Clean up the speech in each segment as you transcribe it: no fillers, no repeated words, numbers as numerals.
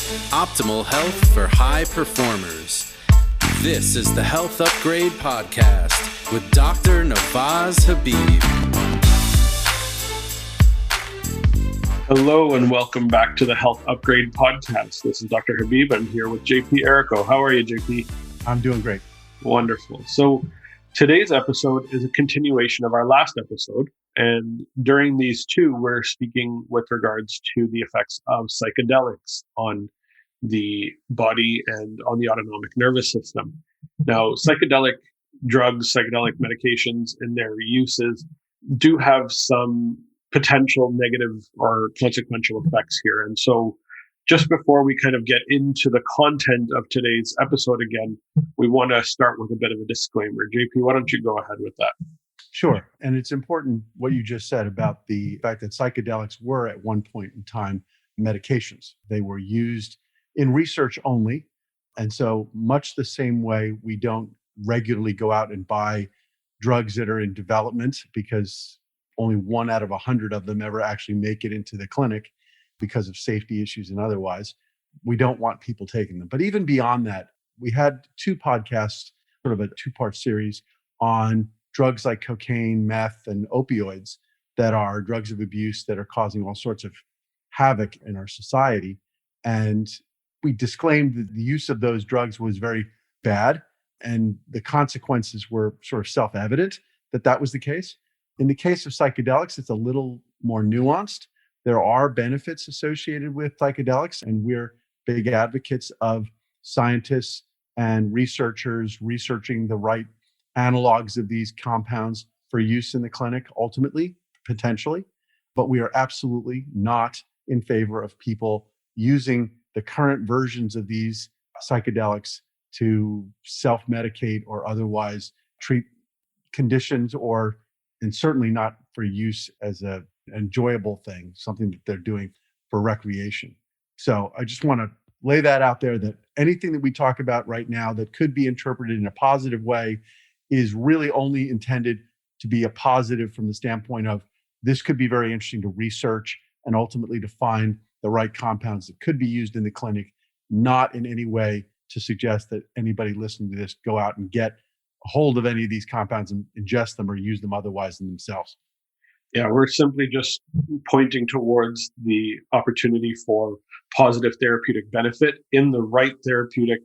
Optimal health for high performers. This is the Health Upgrade Podcast with Dr. Nawaz Habib. Hello and welcome back to the Health Upgrade Podcast. This is Dr. Habib. I'm here with JP Errico. How are you, JP? I'm doing great. Wonderful. So today's episode is a continuation of our last episode. And during these two, we're speaking with regards to the effects of psychedelics on the body and on the autonomic nervous system. Now, psychedelic drugs, psychedelic medications and their uses do have some potential negative or consequential effects here. And so just before we kind of get into the content of today's episode again, we want to start with a bit of a disclaimer. JP, why don't you go ahead with that? Sure. And it's important what you just said about the fact that psychedelics were at one point in time medications. They were used in research only. And so much the same way we don't regularly go out and buy drugs that are in development because only 1 out of 100 of them ever actually make it into the clinic because of safety issues and otherwise. We don't want people taking them. But even beyond that, we had 2 podcasts, sort of a 2-part series on drugs like cocaine, meth, and opioids that are drugs of abuse that are causing all sorts of havoc in our society. And we disclaimed that the use of those drugs was very bad, and the consequences were sort of self-evident that that was the case. In the case of psychedelics, it's a little more nuanced. There are benefits associated with psychedelics, and we're big advocates of scientists and researchers researching the right analogs of these compounds for use in the clinic, ultimately, potentially. But we are absolutely not in favor of people using the current versions of these psychedelics to self-medicate or otherwise treat conditions, and certainly not for use as an enjoyable thing, something that they're doing for recreation. So I just want to lay that out there, that anything that we talk about right now that could be interpreted in a positive way is really only intended to be a positive from the standpoint of this could be very interesting to research and ultimately to find the right compounds that could be used in the clinic, not in any way to suggest that anybody listening to this go out and get a hold of any of these compounds and ingest them or use them otherwise in themselves. Yeah, we're simply just pointing towards the opportunity for positive therapeutic benefit in the right therapeutic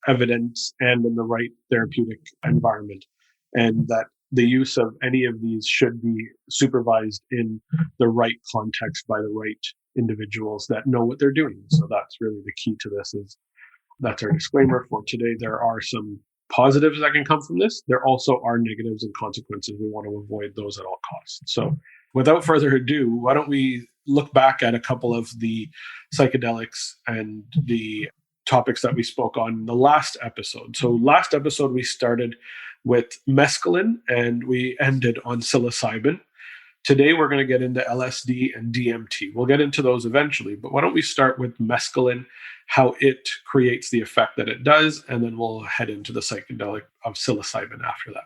evidence and in the right therapeutic environment. And that the use of any of these should be supervised in the right context by the right individuals that know what they're doing. So that's really the key to this. That's our disclaimer for today. There are some positives that can come from this. There also are negatives and consequences. We want to avoid those at all costs. So without further ado, why don't we look back at a couple of the psychedelics and the topics that we spoke on in the last episode. So last episode, we started with mescaline and we ended on psilocybin. Today, we're going to get into LSD and DMT. We'll get into those eventually, but why don't we start with mescaline, how it creates the effect that it does, and then we'll head into the psychedelic of psilocybin after that.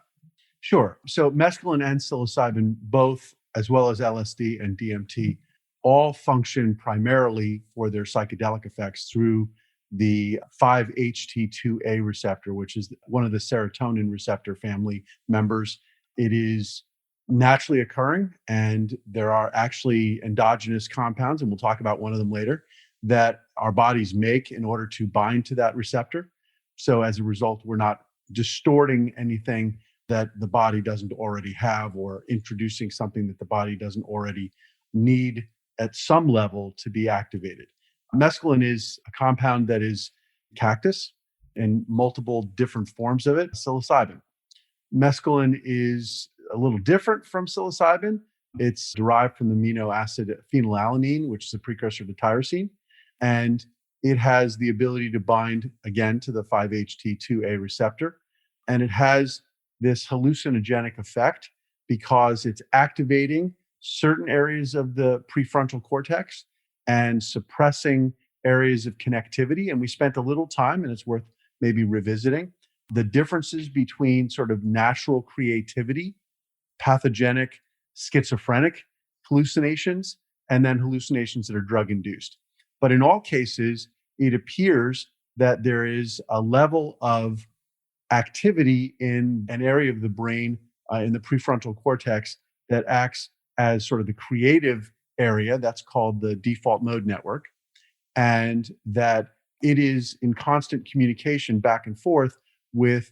Sure. So mescaline and psilocybin, both, as well as LSD and DMT, all function primarily for their psychedelic effects through the 5-HT2A receptor, which is one of the serotonin receptor family members. It is naturally occurring, and there are actually endogenous compounds, and we'll talk about one of them later, that our bodies make in order to bind to that receptor. So as a result, we're not distorting anything that the body doesn't already have or introducing something that the body doesn't already need at some level to be activated. Mescaline is a compound that is cactus and multiple different forms of it, psilocybin. Mescaline is a little different from psilocybin. It's derived from the amino acid phenylalanine, which is a precursor to tyrosine. And it has the ability to bind, again, to the 5-HT2A receptor. And it has this hallucinogenic effect because it's activating certain areas of the prefrontal cortex and suppressing areas of connectivity. And we spent a little time, and it's worth maybe revisiting, the differences between sort of natural creativity, pathogenic, schizophrenic hallucinations, and then hallucinations that are drug-induced. But in all cases, it appears that there is a level of activity in an area of the brain in the prefrontal cortex that acts as sort of the creative area. That's called the default mode network. And that it is in constant communication back and forth with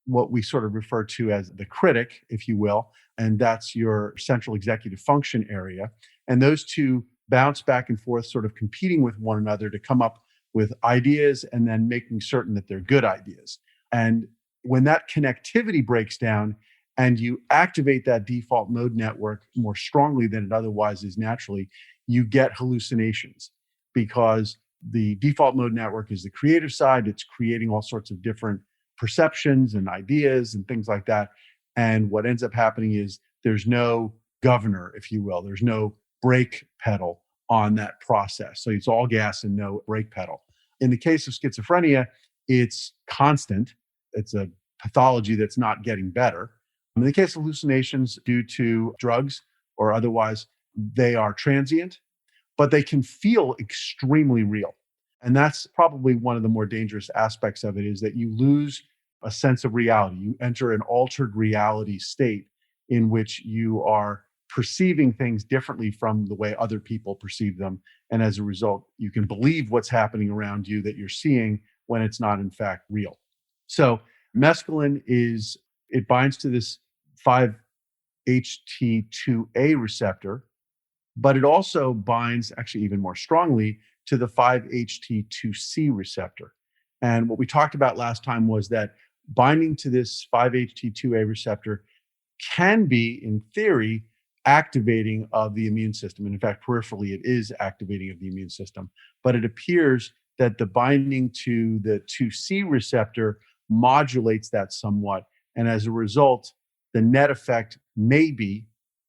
what we sort of refer to as the critic, if you will. And that's your central executive function area. And those two bounce back and forth, sort of competing with one another to come up with ideas and then making certain that they're good ideas. And when that connectivity breaks down and you activate that default mode network more strongly than it otherwise is naturally, you get hallucinations because the default mode network is the creative side. It's creating all sorts of different perceptions and ideas and things like that. And what ends up happening is there's no governor, if you will. There's no brake pedal on that process. So it's all gas and no brake pedal. In the case of schizophrenia, it's constant. It's a pathology that's not getting better. In the case of hallucinations due to drugs or otherwise, they are transient, but they can feel extremely real. And that's probably one of the more dangerous aspects of it, is that you lose a sense of reality. You enter an altered reality state in which you are perceiving things differently from the way other people perceive them. And as a result, you can believe what's happening around you that you're seeing when it's not in fact real. So mescaline it binds to this 5-HT2A receptor, but it also binds actually even more strongly to the 5-HT2C receptor. And what we talked about last time was that binding to this 5-HT2A receptor can be, in theory, activating of the immune system. And in fact, peripherally, it is activating of the immune system. But it appears that the binding to the 2C receptor modulates that somewhat. And as a result, the net effect may be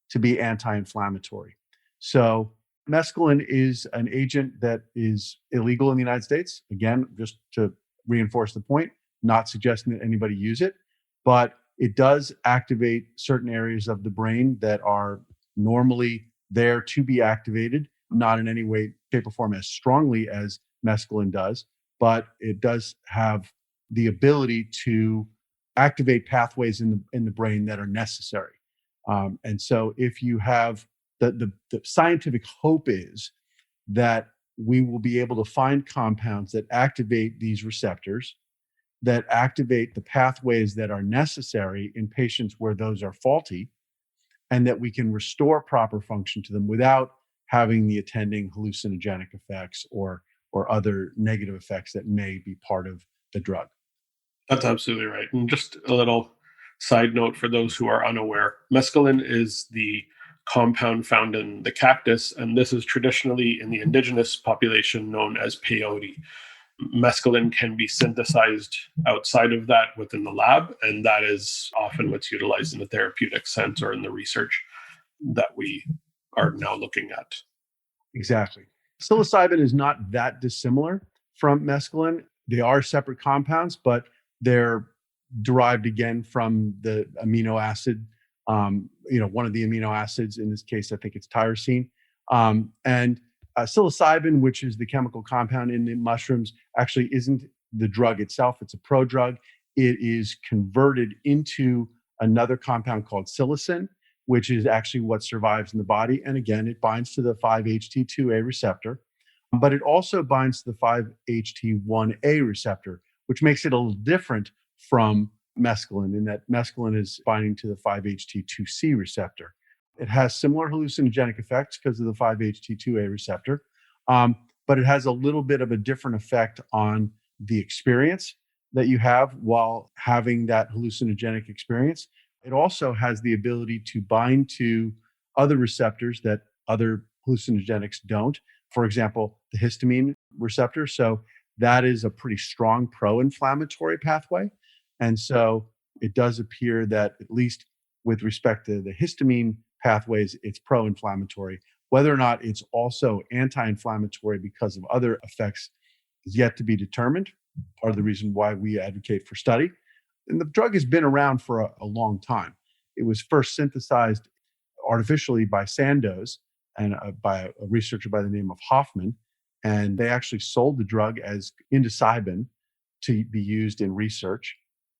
to be anti-inflammatory. So mescaline is an agent that is illegal in the United States. Again, just to reinforce the point, not suggesting that anybody use it, but it does activate certain areas of the brain that are normally there to be activated, not in any way, shape, or form as strongly as mescaline does, but it does have the ability to activate pathways in the brain that are necessary. And so if you have the scientific hope is that we will be able to find compounds that activate these receptors, that activate the pathways that are necessary in patients where those are faulty, and that we can restore proper function to them without having the attending hallucinogenic effects or other negative effects that may be part of the drug. That's absolutely right. And just a little side note for those who are unaware, mescaline is the compound found in the cactus, and this is traditionally in the indigenous population known as peyote. Mescaline can be synthesized outside of that within the lab, and that is often what's utilized in the therapeutic sense or in the research that we are now looking at. Exactly. Psilocybin is not that dissimilar from mescaline. They are separate compounds, but they're derived again from the amino acid, one of the amino acids. In this case, I think it's tyrosine. And psilocybin, which is the chemical compound in the mushrooms, actually isn't the drug itself. It's a prodrug. It is converted into another compound called psilocin, which is actually what survives in the body. And again, it binds to the 5-HT2A receptor, but it also binds to the 5-HT1A receptor, which makes it a little different from mescaline in that mescaline is binding to the 5-HT2C receptor. It has similar hallucinogenic effects because of the 5-HT2A receptor, but it has a little bit of a different effect on the experience that you have while having that hallucinogenic experience. It also has the ability to bind to other receptors that other hallucinogenics don't. For example, the histamine receptor. So that is a pretty strong pro-inflammatory pathway. And so it does appear that, at least with respect to the histamine pathways, it's pro-inflammatory. Whether or not it's also anti-inflammatory because of other effects is yet to be determined. Part of the reason why we advocate for study. And the drug has been around for a long time. It was first synthesized artificially by Sandoz and by a researcher by the name of Hoffman. And they actually sold the drug as indocybin to be used in research.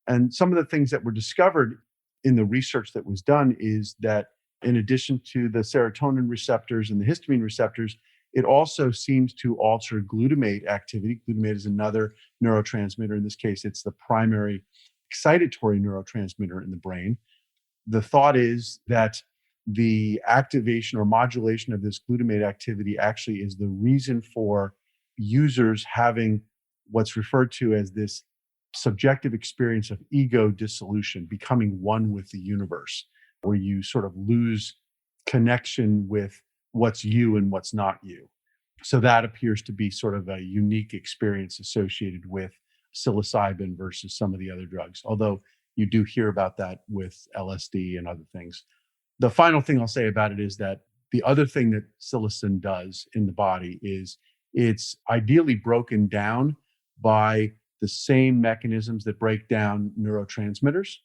And some of the things that were discovered in the research that was done is that in addition to the serotonin receptors and the histamine receptors, it also seems to alter glutamate activity. Glutamate is another neurotransmitter. In this case, it's the primary excitatory neurotransmitter in the brain. The thought is that the activation or modulation of this glutamate activity actually is the reason for users having what's referred to as this subjective experience of ego dissolution, becoming one with the universe, where you sort of lose connection with what's you and what's not you. So that appears to be sort of a unique experience associated with psilocybin versus some of the other drugs, although you do hear about that with LSD and other things. The final thing I'll say about it is that the other thing that psilocin does in the body is it's ideally broken down by the same mechanisms that break down neurotransmitters.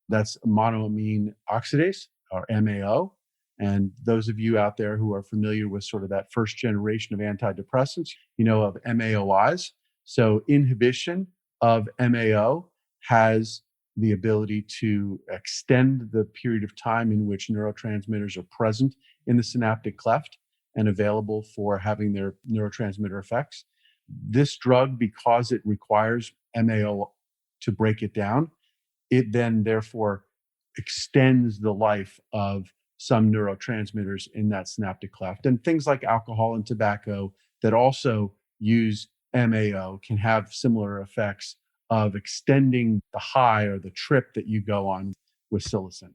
That's monoamine oxidase, or MAO. And those of you out there who are familiar with sort of that first generation of antidepressants, you know of MAOIs. So inhibition of MAO has the ability to extend the period of time in which neurotransmitters are present in the synaptic cleft and available for having their neurotransmitter effects. This drug, because it requires MAO to break it down, it then therefore extends the life of some neurotransmitters in that synaptic cleft. And things like alcohol and tobacco that also use MAO can have similar effects of extending the high or the trip that you go on with psilocin.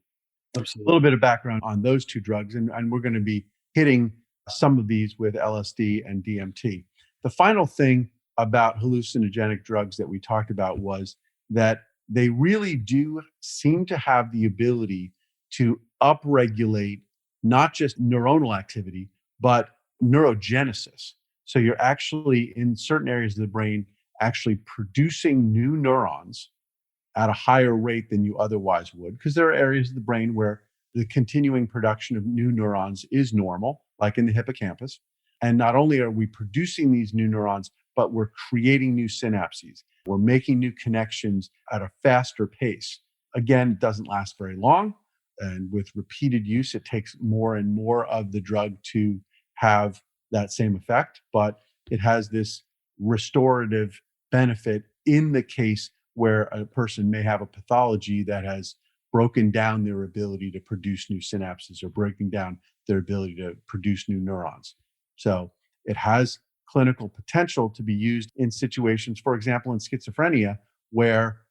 Absolutely. A little bit of background on those two drugs, and we're going to be hitting some of these with LSD and DMT. The final thing about hallucinogenic drugs that we talked about was that they really do seem to have the ability to upregulate not just neuronal activity, but neurogenesis. So you're actually in certain areas of the brain actually producing new neurons at a higher rate than you otherwise would, because there are areas of the brain where the continuing production of new neurons is normal, like in the hippocampus. And not only are we producing these new neurons, but we're creating new synapses. We're making new connections at a faster pace. Again, it doesn't last very long. And with repeated use, it takes more and more of the drug to have that same effect. But it has this restorative benefit in the case where a person may have a pathology that has broken down their ability to produce new synapses or breaking down their ability to produce new neurons. So it has clinical potential to be used in situations, for example, in schizophrenia, where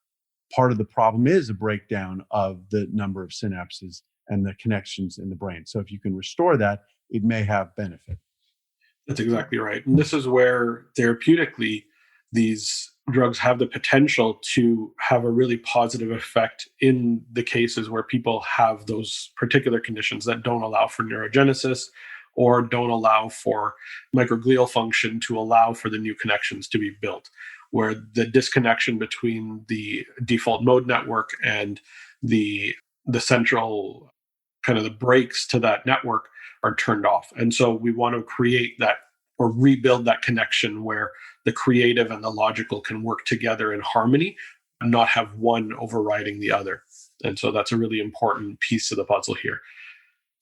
part of the problem is a breakdown of the number of synapses and the connections in the brain. So if you can restore that, it may have benefit. That's exactly right. And this is where therapeutically, these drugs have the potential to have a really positive effect in the cases where people have those particular conditions that don't allow for neurogenesis or don't allow for microglial function to allow for the new connections to be built, where the disconnection between the default mode network and the central kind of the brakes to that network are turned off. And so we want to create that or rebuild that connection where the creative and the logical can work together in harmony and not have one overriding the other. And so that's a really important piece of the puzzle here.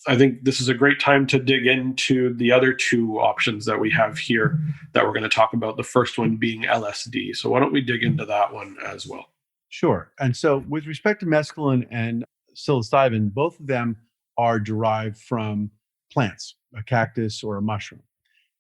I think this is a great time to dig into the other two options that we have here that we're going to talk about. The first one being LSD. So why don't we dig into that one as well? Sure. And so with respect to mescaline and psilocybin, both of them are derived from plants, a cactus or a mushroom.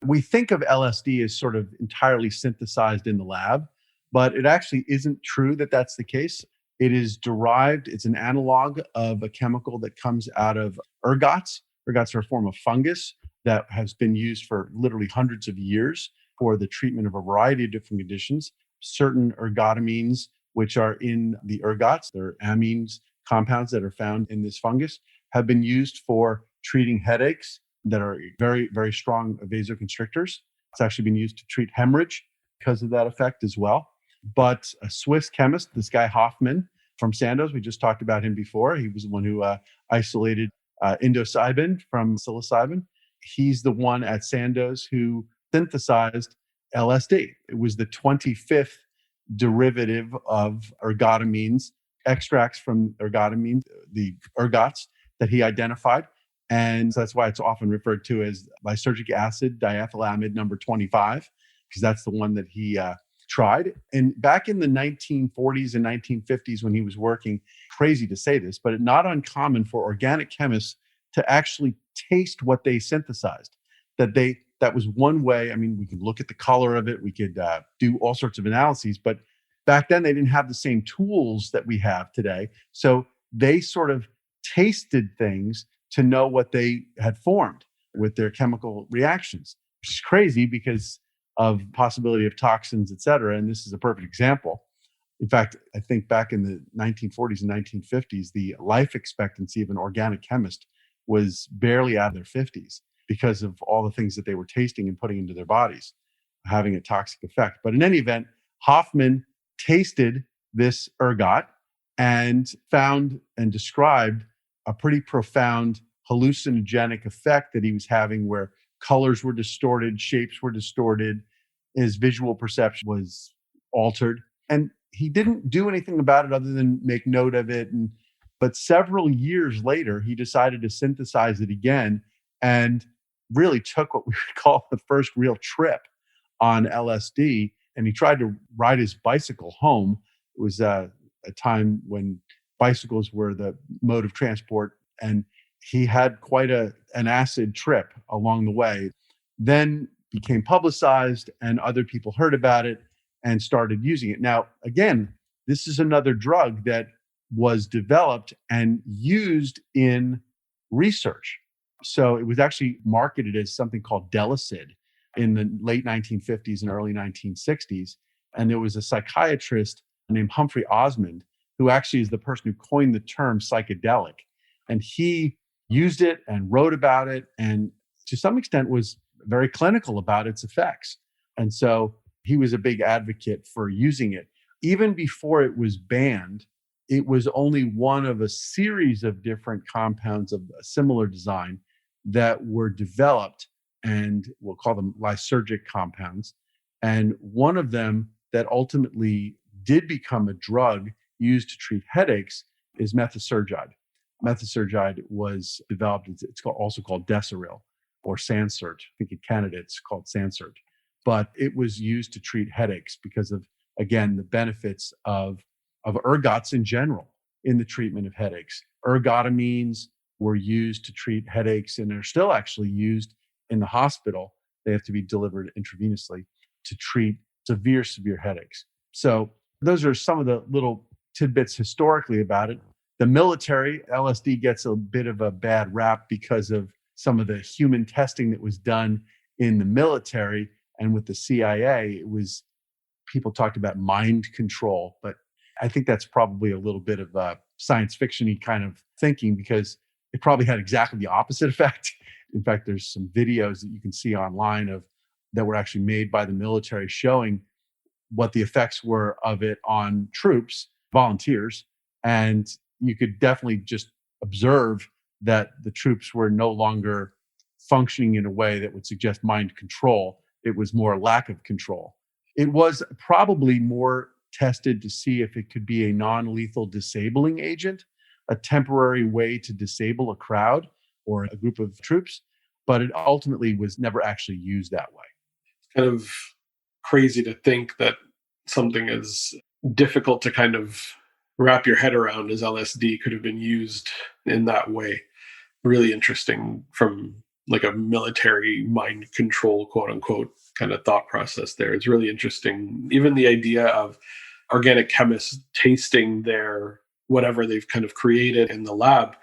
We think of LSD as sort of entirely synthesized in the lab, but it actually isn't true that that's the case. It is derived, it's an analog of a chemical that comes out of ergots. Ergots are a form of fungus that has been used for literally hundreds of years for the treatment of a variety of different conditions. Certain ergotamines, which are in the ergots, they're amines, compounds that are found in this fungus, have been used for treating headaches that are very, very strong vasoconstrictors. It's actually been used to treat hemorrhage because of that effect as well. But a Swiss chemist, this guy Hoffman from Sandoz, we just talked about him before. He was the one who isolated indocybin from psilocybin. He's the one at Sandoz who synthesized LSD. It was the 25th derivative of ergotamines, extracts from ergotamine, the ergots that he identified. And so that's why it's often referred to as lysergic acid diethylamide number 25, because that's the one that he tried. And back in the 1940s and 1950s when he was working, crazy to say this, but not uncommon for organic chemists to actually taste what they synthesized. That was one way. I mean, we could look at the color of it. We could do all sorts of analyses, but back then they didn't have the same tools that we have today. So they sort of tasted things to know what they had formed with their chemical reactions, which is crazy because of possibility of toxins, et cetera. And this is a perfect example. In fact, I think back in the 1940s and 1950s, the life expectancy of an organic chemist was barely out of their 50s because of all the things that they were tasting and putting into their bodies, having a toxic effect. But in any event, Hoffman tasted this ergot and found and described a pretty profound hallucinogenic effect that he was having, where colors were distorted, shapes were distorted, his visual perception was altered. And he didn't do anything about it other than make note of it. But several years later, he decided to synthesize it again and really took what we would call the first real trip on LSD. And he tried to ride his bicycle home. It was a time when bicycles were the mode of transport. And he had quite an acid trip along the way, then became publicized and other people heard about it and started using it. Now, again, this is another drug that was developed and used in research. So it was actually marketed as something called Delicid in the late 1950s and early 1960s. And there was a psychiatrist named Humphrey Osmond, who actually is the person who coined the term psychedelic. And he used it and wrote about it, and to some extent was very clinical about its effects. And so he was a big advocate for using it. Even before it was banned, it was only one of a series of different compounds of a similar design that were developed, and we'll call them lysergic compounds. And one of them that ultimately did become a drug used to treat headaches is methosergide. Methosergide was developed, it's also called Deseril or Sansert. I think in Canada it's called Sansert. But it was used to treat headaches because of, again, the benefits of ergots in general in the treatment of headaches. Ergotamines were used to treat headaches and are still actually used in the hospital. They have to be delivered intravenously to treat severe headaches. So those are some of the little tidbits historically about it. The military, LSD gets a bit of a bad rap because of some of the human testing that was done in the military and with the CIA. People talked about mind control, but I think that's probably a little bit of a science fiction-y kind of thinking, because it probably had exactly the opposite effect. In fact, there's some videos that you can see online that were actually made by the military showing what the effects were of it on troops, volunteers. And you could definitely just observe that the troops were no longer functioning in a way that would suggest mind control. It was more lack of control. It was probably more tested to see if it could be a non-lethal disabling agent, a temporary way to disable a crowd or a group of troops, but it ultimately was never actually used that way. Kind of crazy to think that something as difficult to kind of wrap your head around as LSD could have been used in that way. Really interesting from like a military mind control, quote unquote, kind of thought process there. It's really interesting. Even the idea of organic chemists tasting their whatever they've kind of created in the lab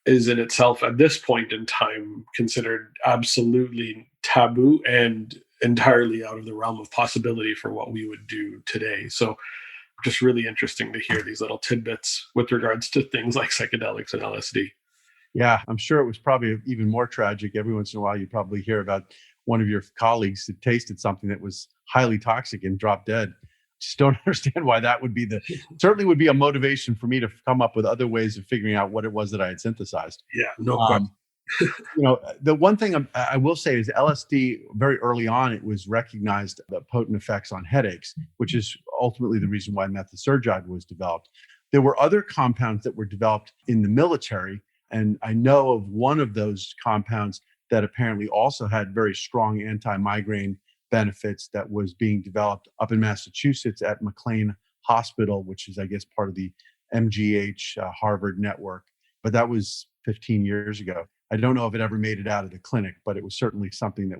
is in itself at this point in time considered absolutely taboo and entirely out of the realm of possibility for what we would do today. So just really interesting to hear these little tidbits with regards to things like psychedelics and LSD. Yeah, I'm sure it was probably even more tragic. Every once in a while, you probably hear about one of your colleagues that tasted something that was highly toxic and dropped dead. Just don't understand why that would be certainly would be a motivation for me to come up with other ways of figuring out what it was that I had synthesized. Yeah, no question. The one thing I will say is LSD, very early on, it was recognized the potent effects on headaches, which is ultimately the reason why methotrexate was developed. There were other compounds that were developed in the military, and I know of one of those compounds that apparently also had very strong anti-migraine benefits that was being developed up in Massachusetts at McLean Hospital, which is, I guess, part of the MGH Harvard network. But that was 15 years ago. I don't know if it ever made it out of the clinic, but it was certainly something that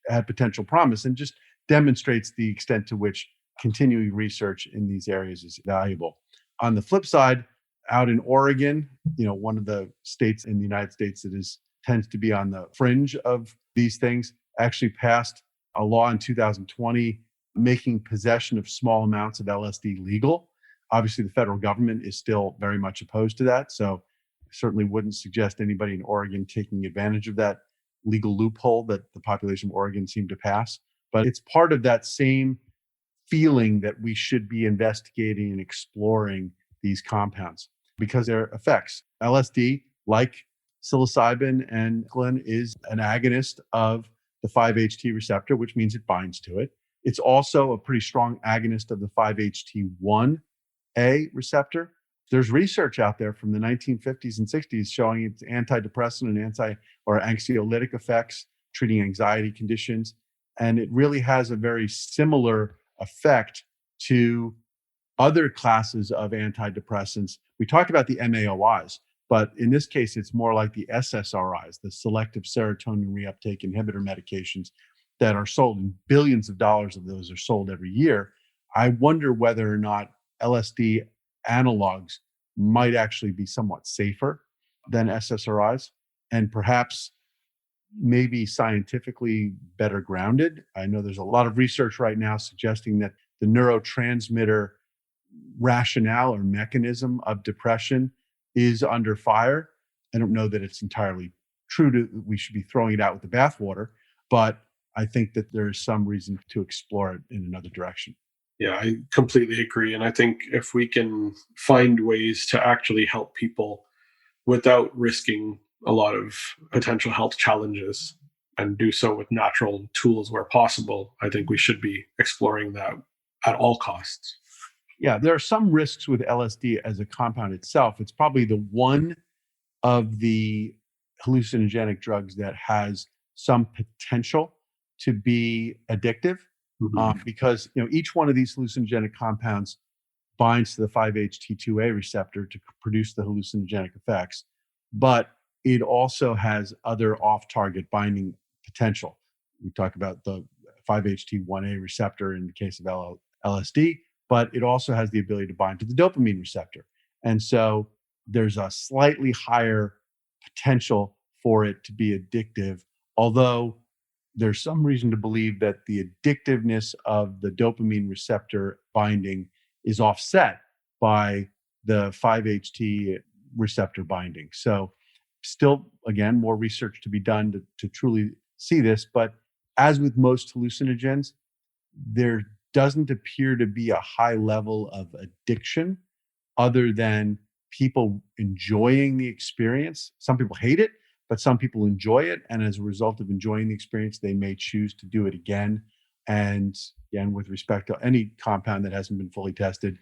had potential promise and just demonstrates the extent to which continuing research in these areas is valuable. On the flip side, out in Oregon, one of the states in the United States that tends to be on the fringe of these things, actually passed a law in 2020 making possession of small amounts of LSD legal. Obviously, the federal government is still very much opposed to that. So I certainly wouldn't suggest anybody in Oregon taking advantage of that legal loophole that the population of Oregon seemed to pass. But it's part of that same feeling that we should be investigating and exploring these compounds because their effects. LSD, like psilocybin and mescaline, is an agonist of the 5-HT receptor, which means it binds to it. It's also a pretty strong agonist of the 5-HT1A receptor. There's research out there from the 1950s and 60s showing its antidepressant and anxiolytic effects, treating anxiety conditions. And it really has a very similar effect to other classes of antidepressants. We talked about the MAOIs, but in this case, it's more like the SSRIs, the selective serotonin reuptake inhibitor medications that are sold, and billions of dollars of those are sold every year. I wonder whether or not LSD analogs might actually be somewhat safer than SSRIs and perhaps maybe scientifically better grounded. I know there's a lot of research right now suggesting that the neurotransmitter rationale or mechanism of depression is under fire. I don't know that it's entirely true we should be throwing it out with the bathwater, but I think that there is some reason to explore it in another direction. Yeah, I completely agree. And I think if we can find ways to actually help people without risking a lot of potential health challenges and do so with natural tools where possible, I think we should be exploring that at all costs. Yeah, there are some risks with LSD as a compound itself. It's probably the one of the hallucinogenic drugs that has some potential to be addictive. Because each one of these hallucinogenic compounds binds to the 5-HT2A receptor to produce the hallucinogenic effects, but it also has other off-target binding potential. We talk about the 5-HT1A receptor in the case of LSD, but it also has the ability to bind to the dopamine receptor. And so there's a slightly higher potential for it to be addictive, although there's some reason to believe that the addictiveness of the dopamine receptor binding is offset by the 5-HT receptor binding. So still, again, more research to be done to truly see this. But as with most hallucinogens, there doesn't appear to be a high level of addiction other than people enjoying the experience. Some people hate it, but some people enjoy it. And as a result of enjoying the experience, they may choose to do it again. And again, with respect to any compound that hasn't been fully tested,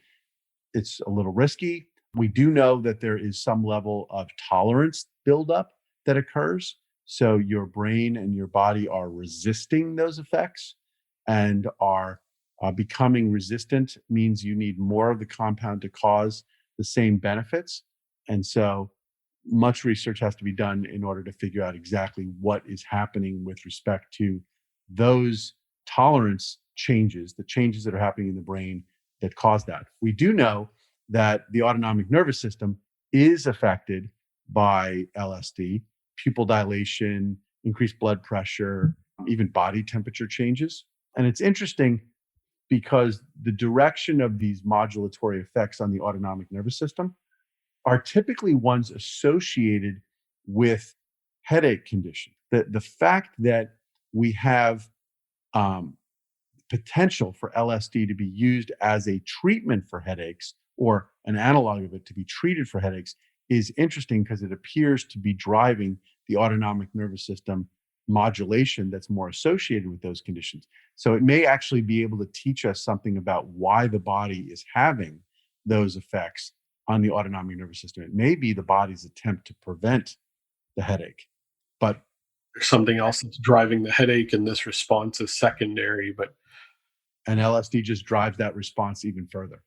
it's a little risky. We do know that there is some level of tolerance buildup that occurs. So your brain and your body are resisting those effects and are becoming resistant means you need more of the compound to cause the same benefits. And so much research has to be done in order to figure out exactly what is happening with respect to those tolerance changes, the changes that are happening in the brain that cause that. We do know that the autonomic nervous system is affected by LSD, pupil dilation, increased blood pressure, even body temperature changes. And it's interesting because the direction of these modulatory effects on the autonomic nervous system are typically ones associated with headache condition. The fact that we have potential for LSD to be used as a treatment for headaches or an analog of it to be treated for headaches is interesting because it appears to be driving the autonomic nervous system modulation that's more associated with those conditions. So it may actually be able to teach us something about why the body is having those effects on the autonomic nervous system. It may be the body's attempt to prevent the headache, but There's something else that's driving the headache, and this response is secondary, and LSD just drives that response even further.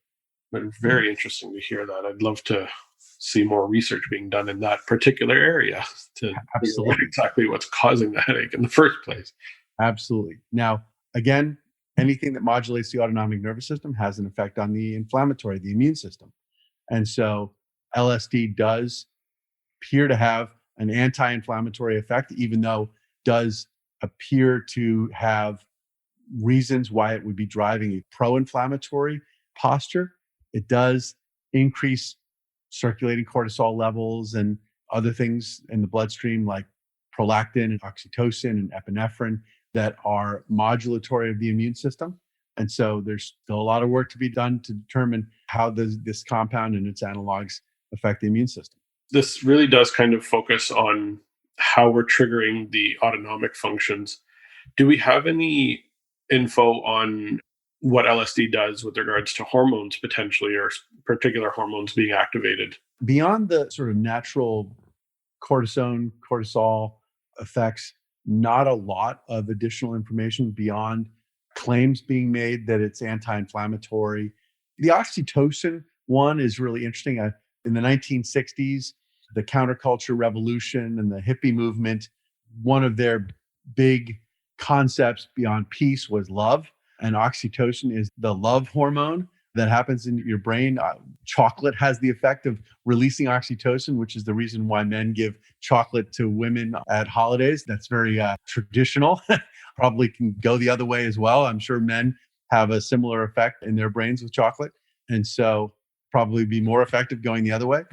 but very interesting to hear that. I'd love to see more research being done in that particular area to figure out Absolutely. exactly what's causing the headache in the first place. Absolutely. Now, again, anything that modulates the autonomic nervous system has an effect on the inflammatory, the immune system. And so LSD does appear to have an anti-inflammatory effect, even though it does appear to have reasons why it would be driving a pro-inflammatory posture. It does increase circulating cortisol levels and other things in the bloodstream like prolactin and oxytocin and epinephrine that are modulatory of the immune system. And so there's still a lot of work to be done to determine how does this compound and its analogs affect the immune system. This really does kind of focus on how we're triggering the autonomic functions. Do we have any info on what LSD does with regards to hormones potentially, or particular hormones being activated? Beyond the sort of natural cortisol effects, not a lot of additional information beyond claims being made that it's anti-inflammatory. The oxytocin one is really interesting. In the 1960s, the counterculture revolution and the hippie movement, one of their big concepts beyond peace was love. And oxytocin is the love hormone that happens in your brain. Chocolate has the effect of releasing oxytocin, which is the reason why men give chocolate to women at holidays. That's very traditional. Probably can go the other way as well. I'm sure men have a similar effect in their brains with chocolate. And so probably be more effective going the other way.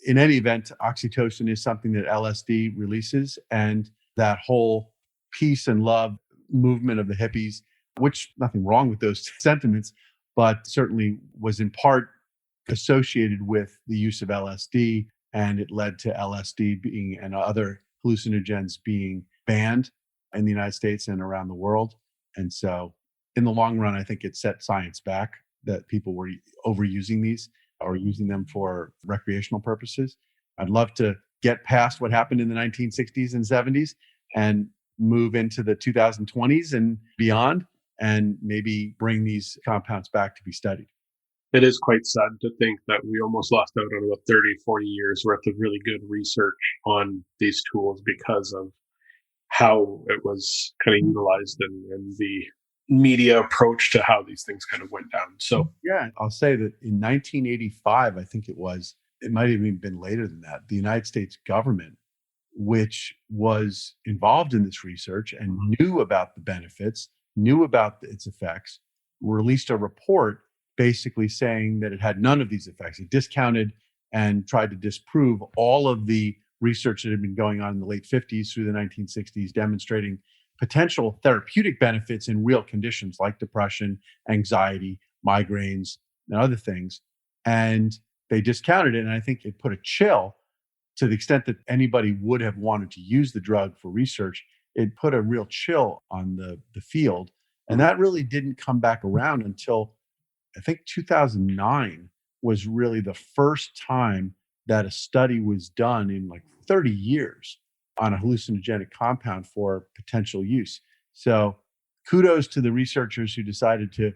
In any event, oxytocin is something that LSD releases, and that whole peace and love movement of the hippies, which nothing wrong with those sentiments, but certainly was in part associated with the use of LSD, and it led to LSD being and other hallucinogens being banned in the United States and around the world. And so in the long run, I think it set science back that people were overusing these or using them for recreational purposes. I'd love to get past what happened in the 1960s and 70s and move into the 2020s and beyond, and maybe bring these compounds back to be studied. It is quite sad to think that we almost lost out on about 30, 40 years worth of really good research on these tools because of how it was kind of utilized and the media approach to how these things kind of went down. So yeah, I'll say that in 1985, I think it might have even been later than that, the United States government, which was involved in this research and knew about the benefits, knew about its effects, released a report basically saying that it had none of these effects. It discounted and tried to disprove all of the research that had been going on in the late 50s through the 1960s, demonstrating potential therapeutic benefits in real conditions like depression, anxiety, migraines, and other things. And they discounted it. And I think it put a chill to the extent that anybody would have wanted to use the drug for research. It put a real chill on the field. And that really didn't come back around until I think 2009 was really the first time that a study was done in like 30 years on a hallucinogenic compound for potential use. So kudos to the researchers who decided to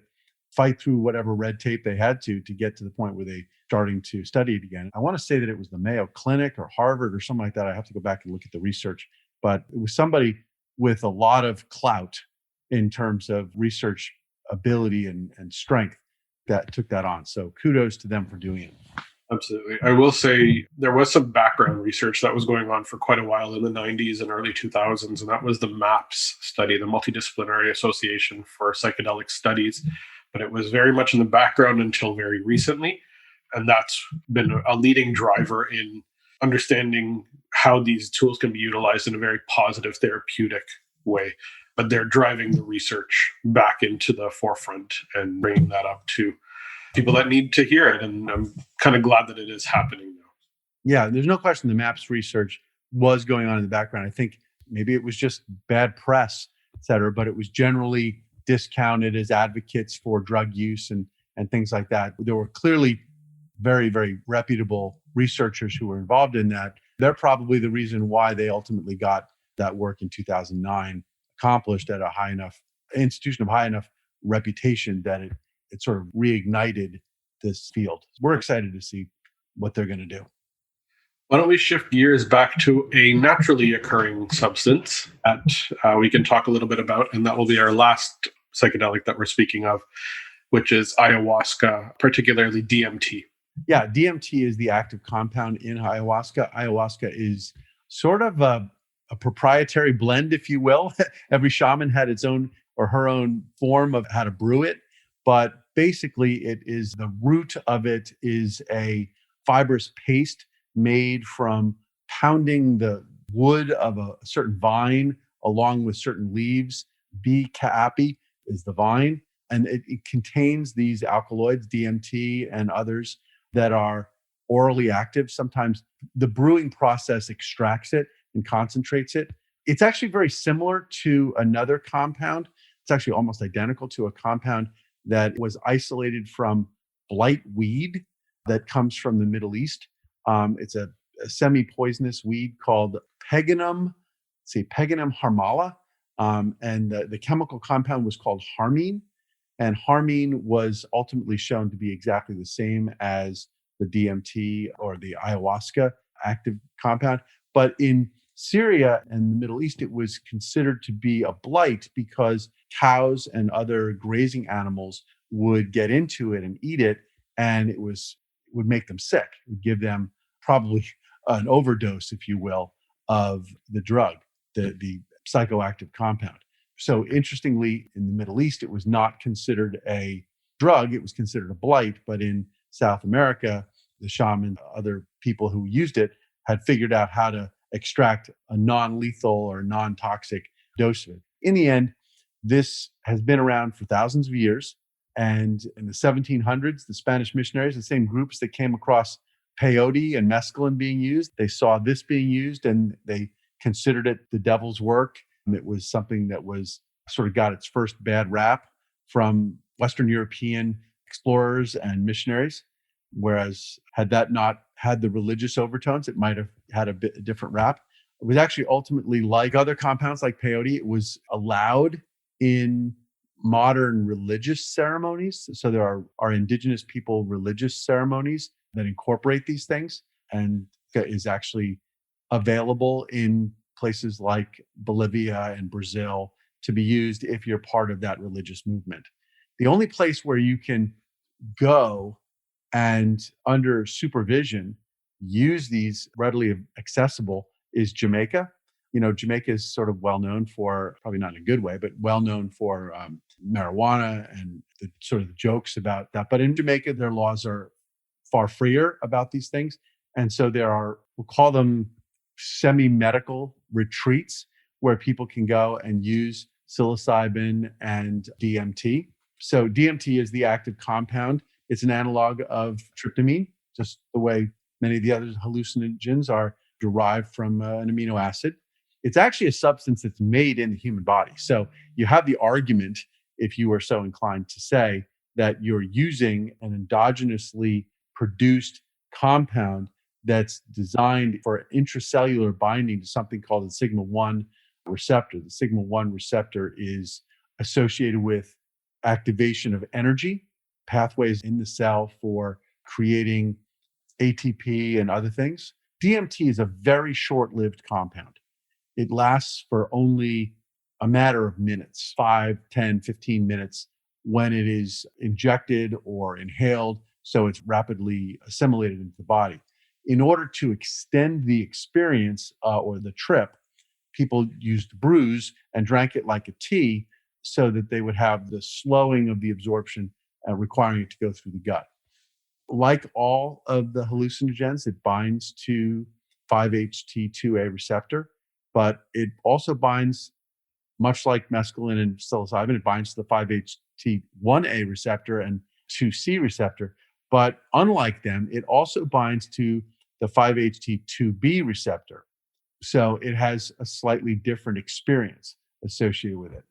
fight through whatever red tape they had to get to the point where they starting to study it again. I want to say that it was the Mayo Clinic or Harvard or something like that. I have to go back and look at the research, but it was somebody with a lot of clout in terms of research ability and strength that took that on. So kudos to them for doing it. Absolutely. I will say there was some background research that was going on for quite a while in the 90s and early 2000s, and that was the MAPS study, the Multidisciplinary Association for Psychedelic Studies. But it was very much in the background until very recently. And that's been a leading driver in understanding how these tools can be utilized in a very positive therapeutic way. But they're driving the research back into the forefront and bringing that up to people that need to hear it. And I'm kind of glad that it is happening now. Yeah, there's no question the MAPS research was going on in the background. I think maybe it was just bad press, et cetera, but it was generally discounted as advocates for drug use and things like that. There were clearly very, very reputable researchers who were involved in that. They're probably the reason why they ultimately got that work in 2009 accomplished at a high enough institution of high enough reputation that it sort of reignited this field. We're excited to see what they're going to do. Why don't we shift gears back to a naturally occurring substance that we can talk a little bit about, and that will be our last psychedelic that we're speaking of, which is ayahuasca, particularly DMT. Yeah, DMT is the active compound in ayahuasca. Ayahuasca is sort of a proprietary blend, if you will. Every shaman had its own or her own form of how to brew it. But basically, the root of it is a fibrous paste made from pounding the wood of a certain vine along with certain leaves. B. caapi is the vine. And it contains these alkaloids, DMT and others, that are orally active. Sometimes the brewing process extracts it and concentrates it. It's actually very similar to another compound. It's actually almost identical to a compound that was isolated from blight weed that comes from the Middle East. It's a semi-poisonous weed called Peganum harmala. And the chemical compound was called harmine. And harmine was ultimately shown to be exactly the same as the DMT or the ayahuasca active compound. But in Syria and the Middle East, it was considered to be a blight because cows and other grazing animals would get into it and eat it, and it would make them sick. It would give them probably an overdose, if you will, of the drug, the psychoactive compound. So interestingly, in the Middle East, it was not considered a drug, it was considered a blight. But in South America, the shaman, other people who used it had figured out how to extract a non-lethal or non-toxic dose of it. In the end, this has been around for thousands of years. And in the 1700s, the Spanish missionaries, the same groups that came across peyote and mescaline being used, they saw this being used and they considered it the devil's work. It was something that was sort of got its first bad rap from Western European explorers and missionaries. Whereas had that not had the religious overtones, it might have had a different rap. It was actually ultimately, like other compounds like peyote, it was allowed in modern religious ceremonies. So there are indigenous people religious ceremonies that incorporate these things, and is actually available in places like Bolivia and Brazil to be used if you're part of that religious movement. The only place where you can go and under supervision use these readily accessible is Jamaica. Jamaica is sort of well known for, probably not in a good way, but well known for marijuana and the sort of the jokes about that. But in Jamaica, their laws are far freer about these things. And so there are, we'll call them semi-medical retreats where people can go and use psilocybin and DMT. So DMT is the active compound. It's an analog of tryptamine, just the way many of the other hallucinogens are derived from an amino acid. It's actually a substance that's made in the human body. So you have the argument, if you are so inclined to say, that you're using an endogenously produced compound that's designed for intracellular binding to something called the sigma-1 receptor. The sigma-1 receptor is associated with activation of energy pathways in the cell for creating ATP and other things. DMT is a very short-lived compound. It lasts for only a matter of minutes, 5, 10, 15 minutes when it is injected or inhaled, so it's rapidly assimilated into the body. In order to extend the experience or the trip, people used brews and drank it like a tea so that they would have the slowing of the absorption requiring it to go through the gut. Like all of the hallucinogens, it binds to 5-HT2A receptor, but it also binds, much like mescaline and psilocybin, it binds to the 5-HT1A receptor and 2C receptor. But unlike them, it also binds to the 5-HT2B receptor. So it has a slightly different experience associated with it.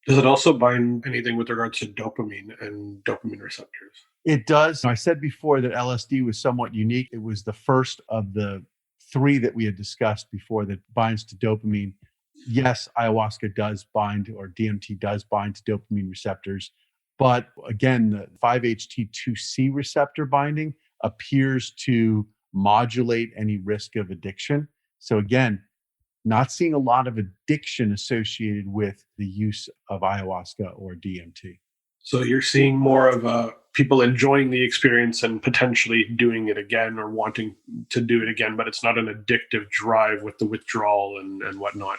Does it also bind anything with regards to dopamine and dopamine receptors? It does. I said before that LSD was somewhat unique. It was the first of the three that we had discussed before that binds to dopamine. Yes, ayahuasca does bind, or DMT does bind to dopamine receptors. But again, the 5-HT2C receptor binding appears to modulate any risk of addiction. So again, not seeing a lot of addiction associated with the use of ayahuasca or DMT. So you're seeing more of people enjoying the experience and potentially doing it again or wanting to do it again, but it's not an addictive drive with the withdrawal and whatnot.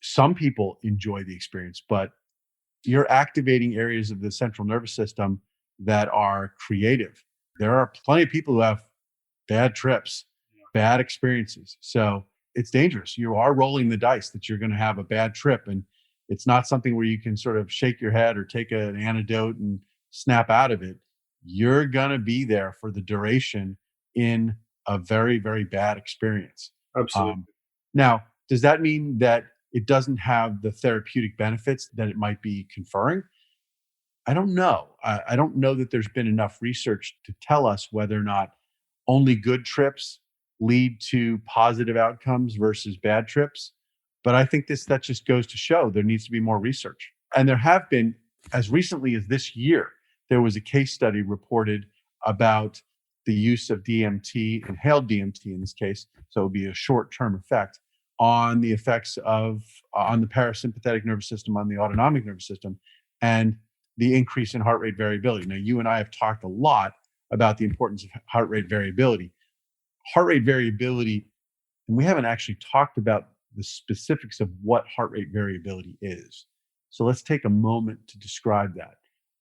Some people enjoy the experience, but you're activating areas of the central nervous system that are creative. There are plenty of people who have bad trips, bad experiences. So it's dangerous. You are rolling the dice that you're going to have a bad trip. And it's not something where you can sort of shake your head or take an antidote and snap out of it. You're going to be there for the duration in a very, very bad experience. Absolutely. Now, does that mean that it doesn't have the therapeutic benefits that it might be conferring? I don't know. I don't know that there's been enough research to tell us whether or not only good trips lead to positive outcomes versus bad trips. But I think that just goes to show there needs to be more research. And there have been, as recently as this year, there was a case study reported about the use of DMT, inhaled DMT in this case, so it would be a short-term effect, on the effects of, on the parasympathetic nervous system, on the autonomic nervous system, and the increase in heart rate variability. Now, you and I have talked a lot about the importance of heart rate variability. Heart rate variability, and we haven't actually talked about the specifics of what heart rate variability is. So let's take a moment to describe that.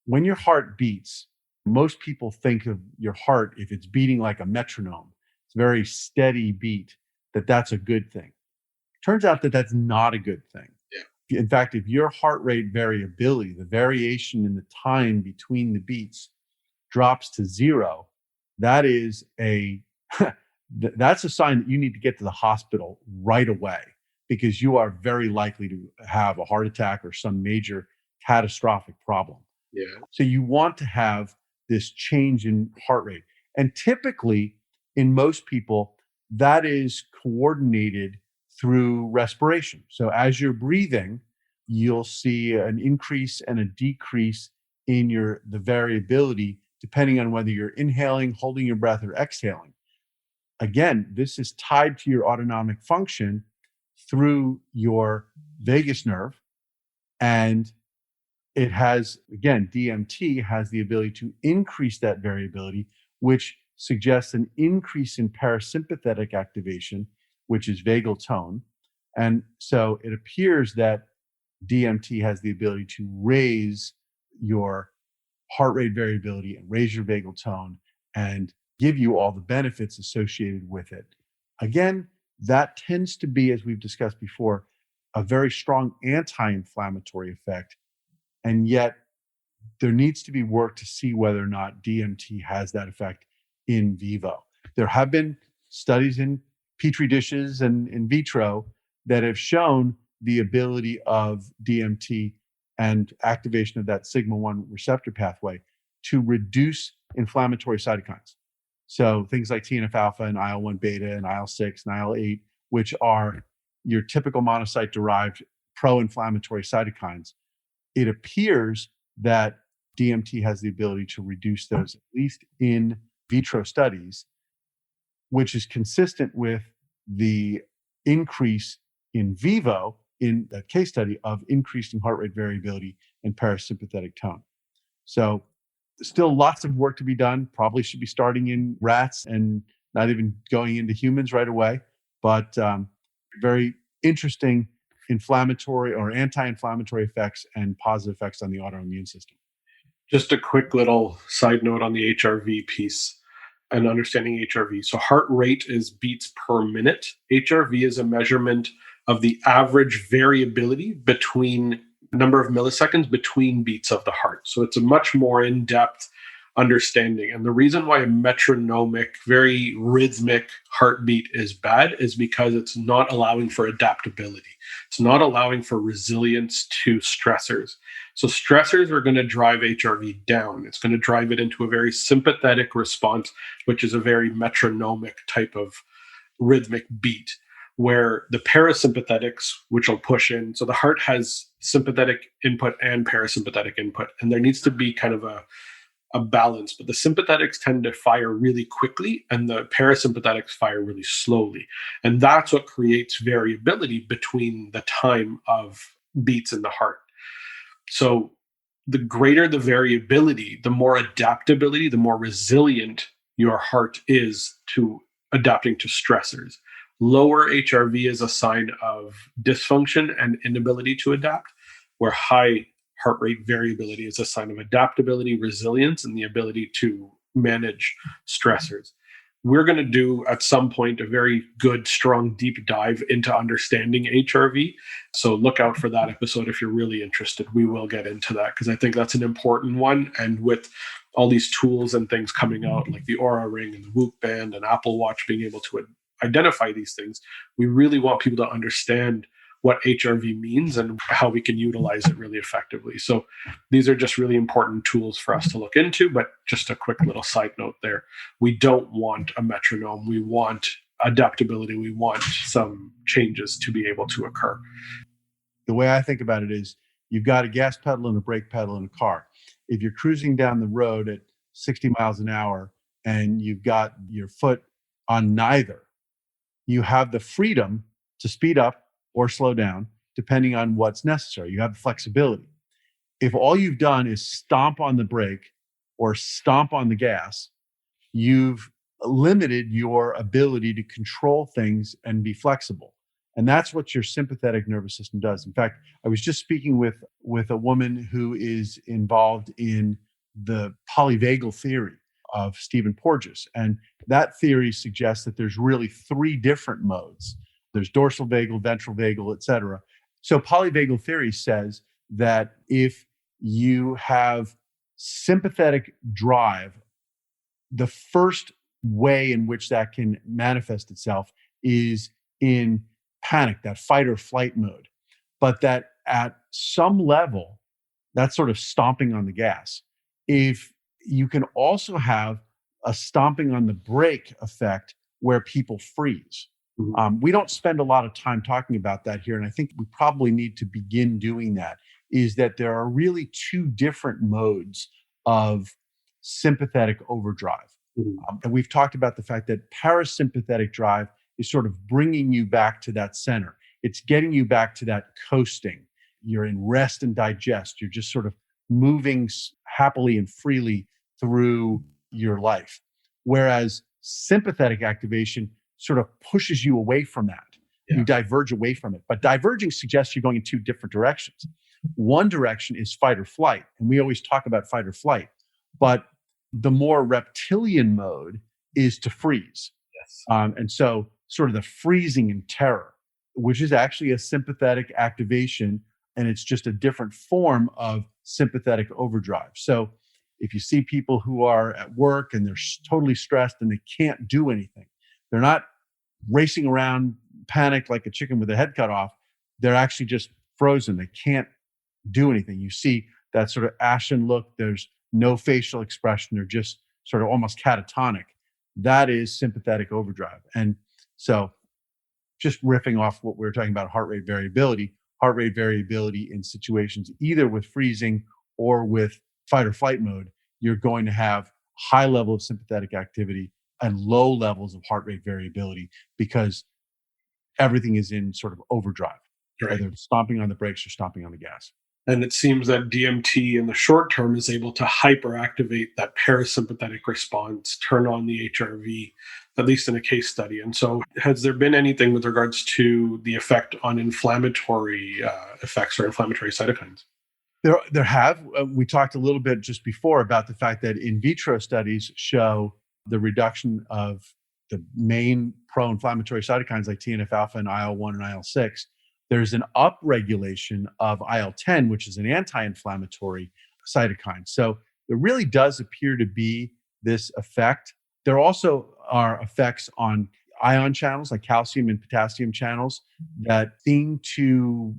When your heart beats, most people think of your heart, if it's beating like a metronome, it's a very steady beat, that's a good thing. Turns out that that's not a good thing. Yeah. In fact, if your heart rate variability, the variation in the time between the beats, drops to zero, that is that's a sign that you need to get to the hospital right away, because you are very likely to have a heart attack or some major catastrophic problem. Yeah. So you want to have this change in heart rate. And typically, in most people, that is coordinated through respiration. So as you're breathing, you'll see an increase and a decrease in the variability, depending on whether you're inhaling, holding your breath, or exhaling. Again, this is tied to your autonomic function through your vagus nerve. And it has, again, DMT has the ability to increase that variability, which suggests an increase in parasympathetic activation, which is vagal tone. And so it appears that DMT has the ability to raise your heart rate variability and raise your vagal tone and give you all the benefits associated with it. Again, that tends to be, as we've discussed before, a very strong anti-inflammatory effect. And yet there needs to be work to see whether or not DMT has that effect in vivo. There have been studies in Petri dishes and in vitro that have shown the ability of DMT and activation of that sigma-1 receptor pathway to reduce inflammatory cytokines. So things like TNF-alpha and IL-1 beta and IL-6 and IL-8, which are your typical monocyte-derived pro-inflammatory cytokines. It appears that DMT has the ability to reduce those, at least in vitro studies, which is consistent with the increase in vivo in that case study of increasing heart rate variability and parasympathetic tone. So still lots of work to be done. Probably should be starting in rats and not even going into humans right away, but very interesting inflammatory or anti-inflammatory effects and positive effects on the autoimmune system. Just a quick little side note on the HRV piece and understanding HRV. So heart rate is beats per minute. HRV is a measurement of the average variability between number of milliseconds between beats of the heart. So it's a much more in-depth understanding. And the reason why a metronomic, very rhythmic heartbeat is bad is because it's not allowing for adaptability. It's not allowing for resilience to stressors. So stressors are going to drive HRV down. It's going to drive it into a very sympathetic response, which is a very metronomic type of rhythmic beat, where the parasympathetics, which will push in, so the heart has sympathetic input and parasympathetic input, and there needs to be kind of a balance, but the sympathetics tend to fire really quickly and the parasympathetics fire really slowly. And that's what creates variability between the time of beats in the heart. So the greater the variability, the more adaptability, the more resilient your heart is to adapting to stressors. Lower HRV is a sign of dysfunction and inability to adapt, where high heart rate variability is a sign of adaptability, resilience, and the ability to manage stressors. We're going to do at some point a very good, strong, deep dive into understanding HRV. So look out for that episode if you're really interested. We will get into that because I think that's an important one. And with all these tools and things coming out, like the Oura Ring and the Whoop Band and Apple Watch being able to identify these things, we really want people to understand what HRV means and how we can utilize it really effectively. So these are just really important tools for us to look into, but just a quick little side note there. We don't want a metronome. We want adaptability. We want some changes to be able to occur. The way I think about it is you've got a gas pedal and a brake pedal in a car. If you're cruising down the road at 60 miles an hour and you've got your foot on neither, you have the freedom to speed up or slow down, depending on what's necessary. You have the flexibility. If all you've done is stomp on the brake or stomp on the gas, you've limited your ability to control things and be flexible. And that's what your sympathetic nervous system does. In fact, I was just speaking with a woman who is involved in the polyvagal theory of Stephen Porges. And that theory suggests that there's really three different modes. There's dorsal vagal, ventral vagal, et cetera. So polyvagal theory says that if you have sympathetic drive, the first way in which that can manifest itself is in panic, that fight or flight mode. But that at some level, that's sort of stomping on the gas. If you can also have a stomping on the brake effect where people freeze. We don't spend a lot of time talking about that here, and I think we probably need to begin doing that, is that there are really two different modes of sympathetic overdrive. And we've talked about the fact that parasympathetic drive is sort of bringing you back to that center. It's getting you back to that coasting. You're in rest and digest. You're just sort of moving happily and freely through your life. Whereas sympathetic activation sort of pushes you away from that. Yeah. You diverge away from it. But diverging suggests you're going in two different directions. One direction is fight or flight. And we always talk about fight or flight. But the more reptilian mode is to freeze. Yes. And so sort of the freezing in terror, which is actually a sympathetic activation. And it's just a different form of sympathetic overdrive. So if you see people who are at work and they're totally stressed and they can't do anything, they're not racing around panicked like a chicken with their head cut off. They're actually just frozen. They can't do anything. You see that sort of ashen look. There's no facial expression. They're just sort of almost catatonic. That is sympathetic overdrive. And so just riffing off what we were talking about, heart rate variability in situations either with freezing or with fight or flight mode, you're going to have high level of sympathetic activity and low levels of heart rate variability because everything is in sort of overdrive, right. Either stomping on the brakes or stomping on the gas. And it seems that DMT in the short term is able to hyperactivate that parasympathetic response, turn on the HRV, at least in a case study. And so has there been anything with regards to the effect on inflammatory effects or inflammatory cytokines? There have. We talked a little bit just before about the fact that in vitro studies show the reduction of the main pro-inflammatory cytokines like TNF-alpha and IL-1 and IL-6. There's an upregulation of IL-10, which is an anti-inflammatory cytokine. So there really does appear to be this effect. There also are effects on ion channels like calcium and potassium channels that seem to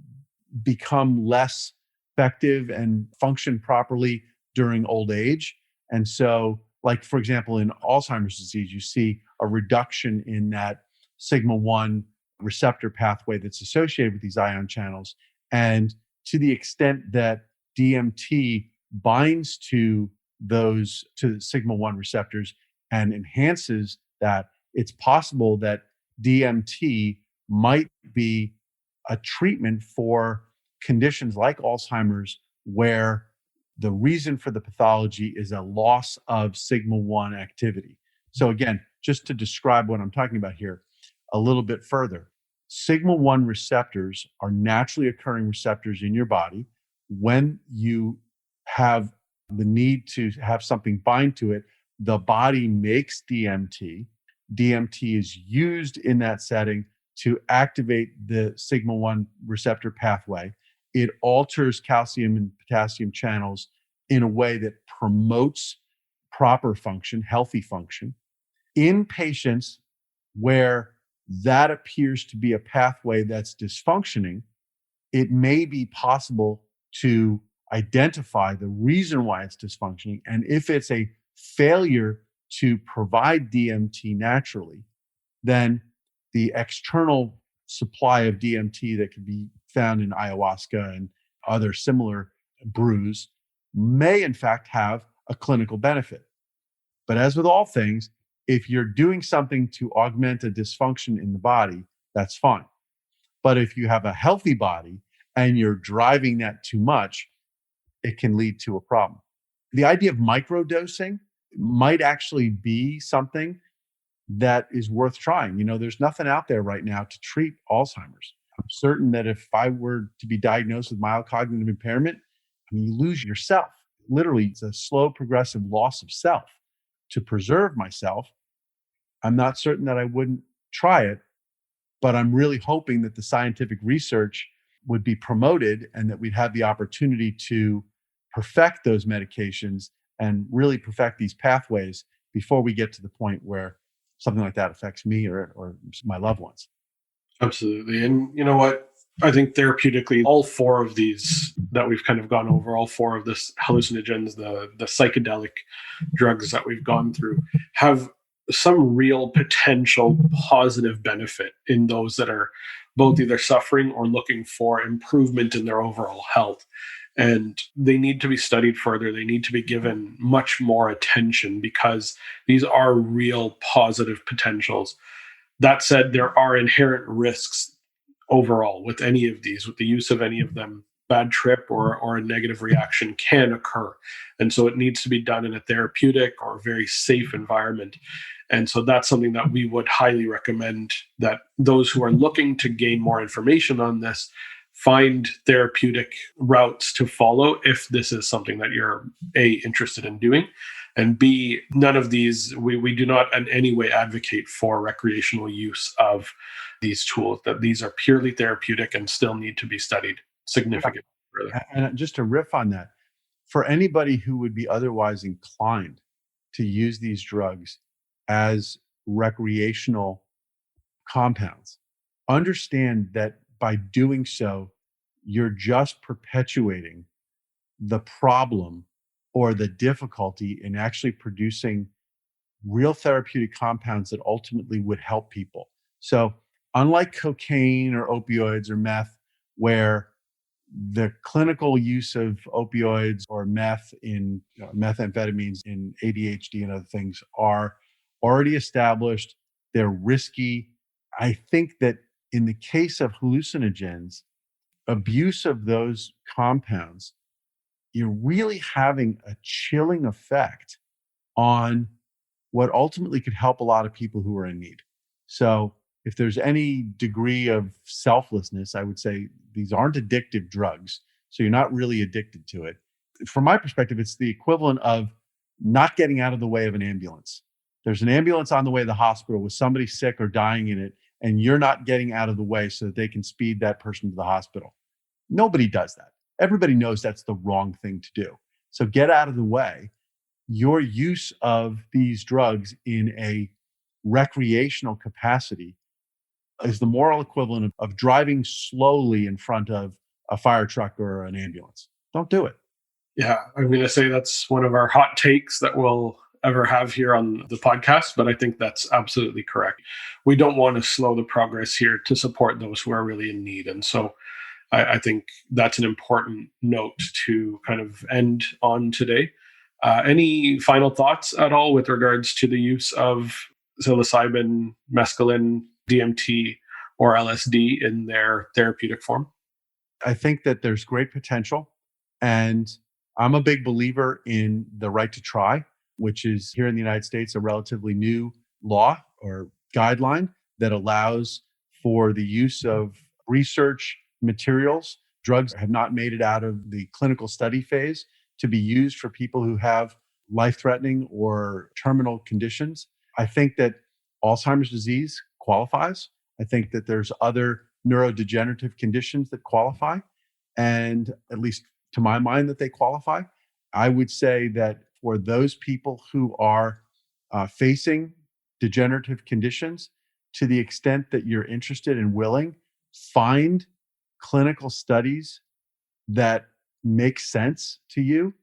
become less effective and function properly during old age. And so, like, for example, in Alzheimer's disease, you see a reduction in that sigma 1 receptor pathway that's associated with these ion channels. And to the extent that DMT binds to to sigma 1 receptors and enhances that, it's possible that DMT might be a treatment for conditions like Alzheimer's, where the reason for the pathology is a loss of sigma 1 activity. So again, just to describe what I'm talking about here a little bit further, sigma 1 receptors are naturally occurring receptors in your body. When you have the need to have something bind to it, the body makes DMT. DMT is used in that setting to activate the sigma 1 receptor pathway. It alters calcium and potassium channels in a way that promotes proper function, healthy function. In patients where that appears to be a pathway that's dysfunctioning, it may be possible to identify the reason why it's dysfunctioning. And if it's a failure to provide DMT naturally, then the external supply of DMT that can be found in ayahuasca and other similar brews may in fact have a clinical benefit. But as with all things, if you're doing something to augment a dysfunction in the body, that's fine. But if you have a healthy body and you're driving that too much, it can lead to a problem. The idea of microdosing might actually be something that is worth trying. There's nothing out there right now to treat Alzheimer's. I'm certain that if I were to be diagnosed with mild cognitive impairment, you lose yourself. Literally, it's a slow, progressive loss of self. To preserve myself, I'm not certain that I wouldn't try it, but I'm really hoping that the scientific research would be promoted and that we'd have the opportunity to perfect those medications and really perfect these pathways before we get to the point where something like that affects me or my loved ones. Absolutely. And you know what? I think therapeutically, all four of these that we've kind of gone over, all four of this hallucinogens, the psychedelic drugs that we've gone through, have some real potential positive benefit in those that are both either suffering or looking for improvement in their overall health. And they need to be studied further. They need to be given much more attention because these are real positive potentials. That said, there are inherent risks overall with any of these, with the use of any of them. Bad trip or a negative reaction can occur. And so it needs to be done in a therapeutic or very safe environment. And so that's something that we would highly recommend that those who are looking to gain more information on this find therapeutic routes to follow if this is something that you're A, interested in doing, and B, none of these, we do not in any way advocate for recreational use of these tools, that these are purely therapeutic and still need to be studied significantly further. And just to riff on that, for anybody who would be otherwise inclined to use these drugs as recreational compounds, understand that by doing so, you're just perpetuating the problem or the difficulty in actually producing real therapeutic compounds that ultimately would help people. So unlike cocaine or opioids or meth, where the clinical use of opioids or meth in methamphetamines in ADHD and other things are already established, they're risky. I think that in the case of hallucinogens, abuse of those compounds, you're really having a chilling effect on what ultimately could help a lot of people who are in need. So if there's any degree of selflessness, I would say these aren't addictive drugs. So you're not really addicted to it. From my perspective, it's the equivalent of not getting out of the way of an ambulance. There's an ambulance on the way to the hospital with somebody sick or dying in it, and you're not getting out of the way so that they can speed that person to the hospital. Nobody does that. Everybody knows that's the wrong thing to do. So get out of the way your use of these drugs in a recreational capacity is the moral equivalent of driving slowly in front of a fire truck or an ambulance. Don't do it. Yeah, I'm going to say that's one of our hot takes that we'll ever have here on the podcast, but I think that's absolutely correct. We don't want to slow the progress here to support those who are really in need. And so I think that's an important note to kind of end on today. Any final thoughts at all with regards to the use of psilocybin, mescaline, DMT, or LSD in their therapeutic form? I think that there's great potential. And I'm a big believer in the right to try, which is here in the United States, a relatively new law or guideline that allows for the use of research materials. Drugs have not made it out of the clinical study phase to be used for people who have life-threatening or terminal conditions. I think that Alzheimer's disease qualifies. I think that there's other neurodegenerative conditions that qualify, and at least to my mind that they qualify. I would say that for those people who are facing degenerative conditions, to the extent that you're interested and willing, find clinical studies that make sense to you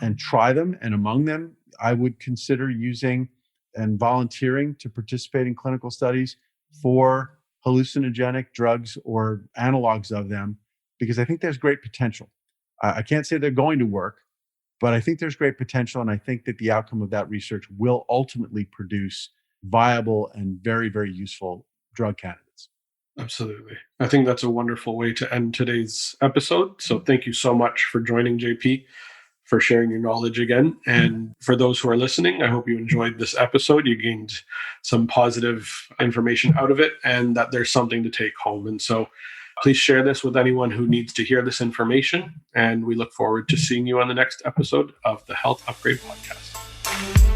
and try them. And among them, I would consider using and volunteering to participate in clinical studies for hallucinogenic drugs or analogs of them, because I think there's great potential. I can't say they're going to work, but I think there's great potential. And I think that the outcome of that research will ultimately produce viable and very, very useful drug candidates. Absolutely. I think that's a wonderful way to end today's episode. So thank you so much for joining, JP, for sharing your knowledge again. And for those who are listening, I hope you enjoyed this episode. You gained some positive information out of it and that there's something to take home. And so please share this with anyone who needs to hear this information. And we look forward to seeing you on the next episode of the Health Upgrade Podcast.